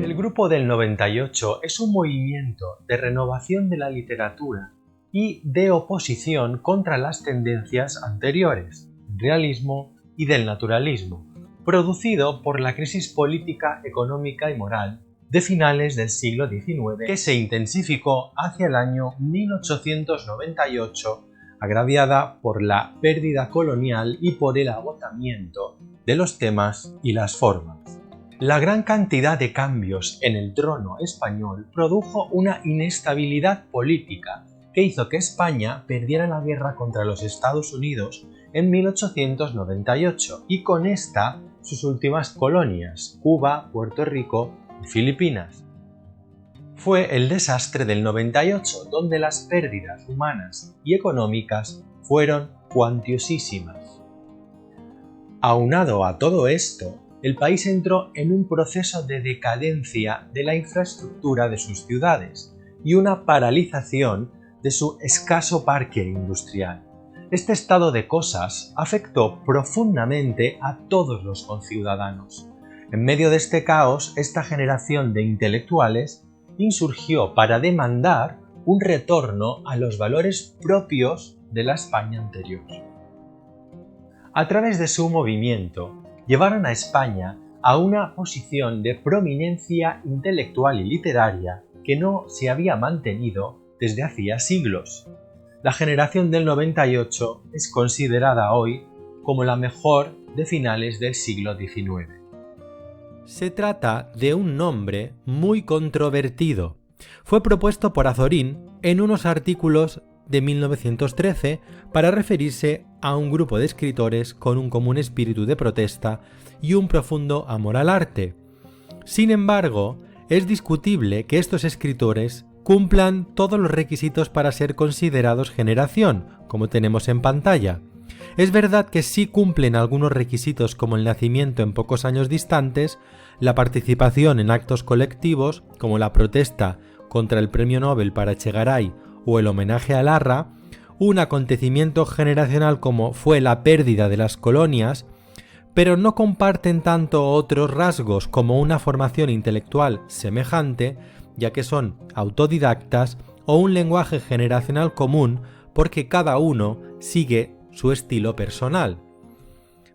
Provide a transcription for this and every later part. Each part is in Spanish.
El Grupo del 98 es un movimiento de renovación de la literatura y de oposición contra las tendencias anteriores, del realismo y del naturalismo, producido por la crisis política, económica y moral de finales del siglo XIX, que se intensificó hacia el año 1898, agraviada por la pérdida colonial y por el agotamiento de los temas y las formas. La gran cantidad de cambios en el trono español produjo una inestabilidad política que hizo que España perdiera la guerra contra los Estados Unidos en 1898 y con esta sus últimas colonias, Cuba, Puerto Rico y Filipinas. Fue el desastre del 98, donde las pérdidas humanas y económicas fueron cuantiosísimas. Aunado a todo esto, el país entró en un proceso de decadencia de la infraestructura de sus ciudades y una paralización de su escaso parque industrial. Este estado de cosas afectó profundamente a todos los conciudadanos. En medio de este caos, esta generación de intelectuales insurgió para demandar un retorno a los valores propios de la España anterior. A través de su movimiento, llevaron a España a una posición de prominencia intelectual y literaria que no se había mantenido desde hacía siglos. La generación del 98 es considerada hoy como la mejor de finales del siglo XIX. Se trata de un nombre muy controvertido. Fue propuesto por Azorín en unos artículos de 1913 para referirse a un grupo de escritores con un común espíritu de protesta y un profundo amor al arte. Sin embargo, es discutible que estos escritores cumplan todos los requisitos para ser considerados generación, como tenemos en pantalla. Es verdad que sí cumplen algunos requisitos como el nacimiento en pocos años distantes, la participación en actos colectivos, como la protesta contra el Premio Nobel para Echegaray o el homenaje a Larra, un acontecimiento generacional como fue la pérdida de las colonias, pero no comparten tanto otros rasgos como una formación intelectual semejante, ya que son autodidactas, o un lenguaje generacional común porque cada uno sigue su estilo personal.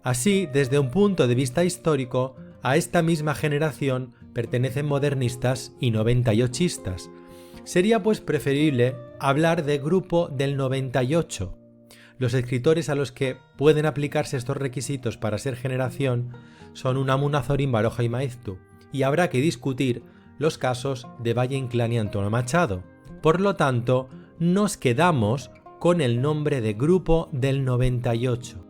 Así, desde un punto de vista histórico, a esta misma generación pertenecen modernistas y 98istas. Sería pues preferible hablar de Grupo del 98. Los escritores a los que pueden aplicarse estos requisitos para ser generación son Unamuno, Azorín, Baroja y Maeztu, y habrá que discutir los casos de Valle Inclán y Antonio Machado. Por lo tanto, nos quedamos con el nombre de Grupo del 98.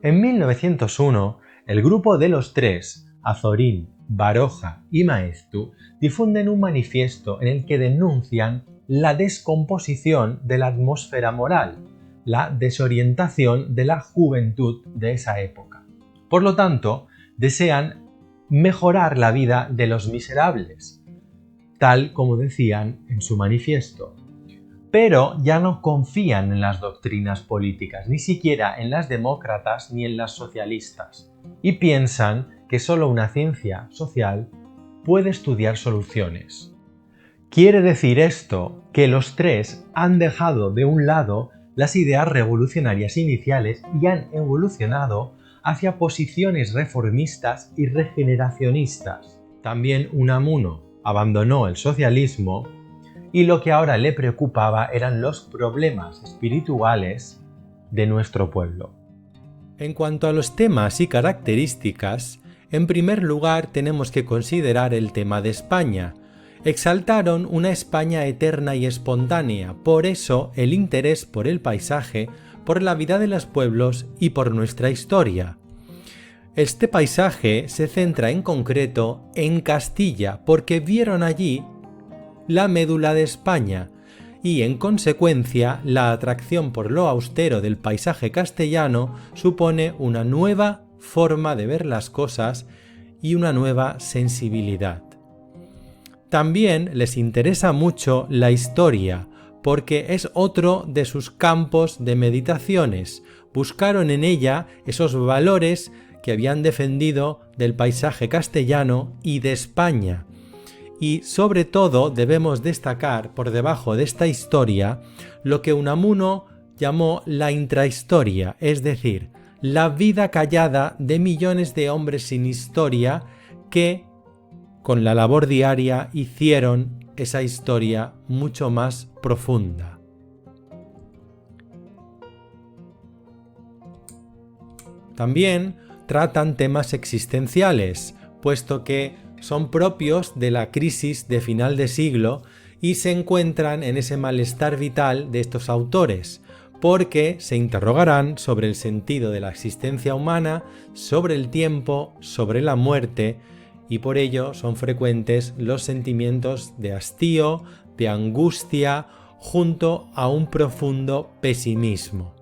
En 1901, el grupo de los tres, Azorín, Baroja y Maeztu, difunden un manifiesto en el que denuncian la descomposición de la atmósfera moral, la desorientación de la juventud de esa época. Por lo tanto, desean mejorar la vida de los miserables, tal como decían en su manifiesto. Pero ya no confían en las doctrinas políticas, ni siquiera en las demócratas ni en las socialistas, y piensan que solo una ciencia social puede estudiar soluciones. Quiere decir esto que los tres han dejado de un lado las ideas revolucionarias iniciales y han evolucionado hacia posiciones reformistas y regeneracionistas. También Unamuno abandonó el socialismo y lo que ahora le preocupaba eran los problemas espirituales de nuestro pueblo. En cuanto a los temas y características, en primer lugar tenemos que considerar el tema de España. Exaltaron una España eterna y espontánea, por eso el interés por el paisaje, por la vida de los pueblos y por nuestra historia. Este paisaje se centra en concreto en Castilla, porque vieron allí la médula de España y, en consecuencia, la atracción por lo austero del paisaje castellano supone una nueva forma de ver las cosas y una nueva sensibilidad. También les interesa mucho la historia, porque es otro de sus campos de meditaciones. Buscaron en ella esos valores que habían defendido del paisaje castellano y de España. Y sobre todo debemos destacar por debajo de esta historia lo que Unamuno llamó la intrahistoria, es decir, la vida callada de millones de hombres sin historia que, con la labor diaria, hicieron esa historia mucho más profunda. También tratan temas existenciales, puesto que son propios de la crisis de final de siglo y se encuentran en ese malestar vital de estos autores, porque se interrogarán sobre el sentido de la existencia humana, sobre el tiempo, sobre la muerte, y por ello son frecuentes los sentimientos de hastío, de angustia, junto a un profundo pesimismo.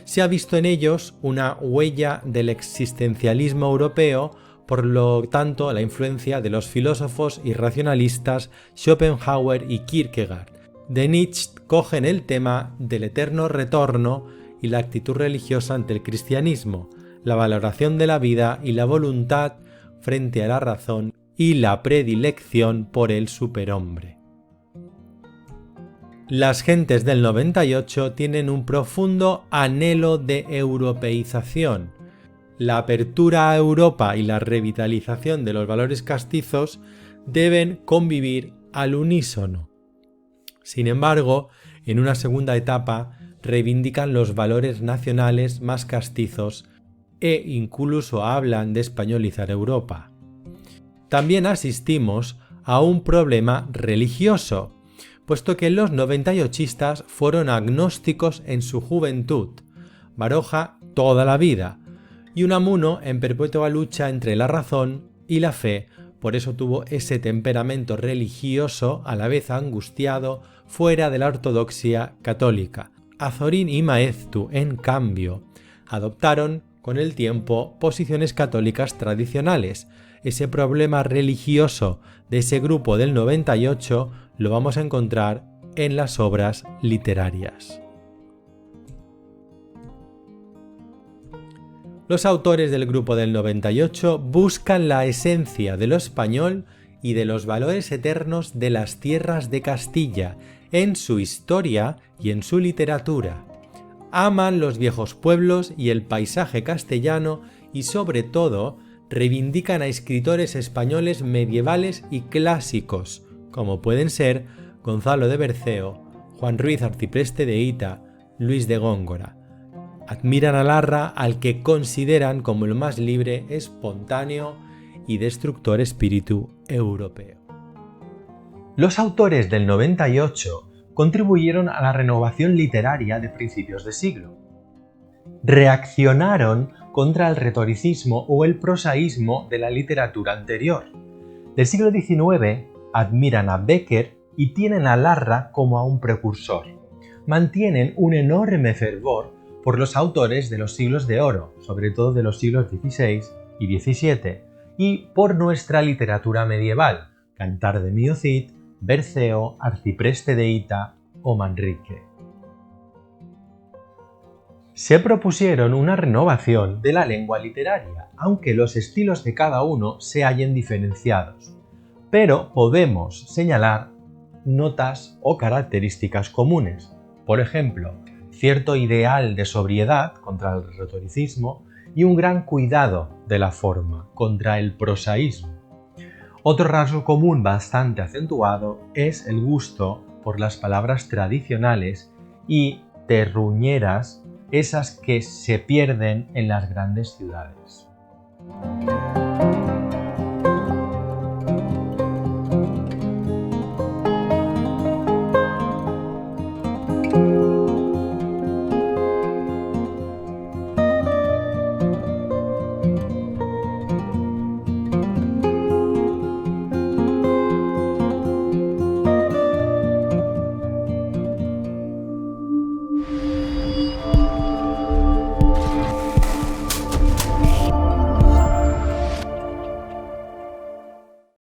Se ha visto en ellos una huella del existencialismo europeo, por lo tanto la influencia de los filósofos y racionalistas Schopenhauer y Kierkegaard. De Nietzsche cogen el tema del eterno retorno y la actitud religiosa ante el cristianismo, la valoración de la vida y la voluntad frente a la razón y la predilección por el superhombre. Las gentes del 98 tienen un profundo anhelo de europeización. La apertura a Europa y la revitalización de los valores castizos deben convivir al unísono. Sin embargo, en una segunda etapa reivindican los valores nacionales más castizos e incluso hablan de españolizar Europa. También asistimos a un problema religioso, puesto que los 98istas fueron agnósticos en su juventud, Baroja toda la vida, y Unamuno en perpetua lucha entre la razón y la fe, por eso tuvo ese temperamento religioso a la vez angustiado fuera de la ortodoxia católica. Azorín y Maeztu, en cambio, adoptaron con el tiempo posiciones católicas tradicionales. Ese problema religioso de ese grupo del 98 lo vamos a encontrar en las obras literarias. Los autores del grupo del 98 buscan la esencia de lo español y de los valores eternos de las tierras de Castilla en su historia y en su literatura. Aman los viejos pueblos y el paisaje castellano y sobre todo reivindican a escritores españoles medievales y clásicos, como pueden ser Gonzalo de Berceo, Juan Ruiz Arcipreste de Hita, Luis de Góngora. Admiran a Larra, al que consideran como el más libre, espontáneo y destructor espíritu europeo. Los autores del 98 contribuyeron a la renovación literaria de principios de siglo. Reaccionaron contra el retoricismo o el prosaísmo de la literatura anterior. Del siglo XIX admiran a Bécquer y tienen a Larra como a un precursor. Mantienen un enorme fervor por los autores de los siglos de oro, sobre todo de los siglos XVI y XVII, y por nuestra literatura medieval, Cantar de Mio Cid, Berceo, Arcipreste de Hita o Manrique. Se propusieron una renovación de la lengua literaria, aunque los estilos de cada uno se hallen diferenciados, pero podemos señalar notas o características comunes. Por ejemplo, cierto ideal de sobriedad contra el retoricismo y un gran cuidado de la forma contra el prosaísmo. Otro rasgo común bastante acentuado es el gusto por las palabras tradicionales y terruñeras, esas que se pierden en las grandes ciudades.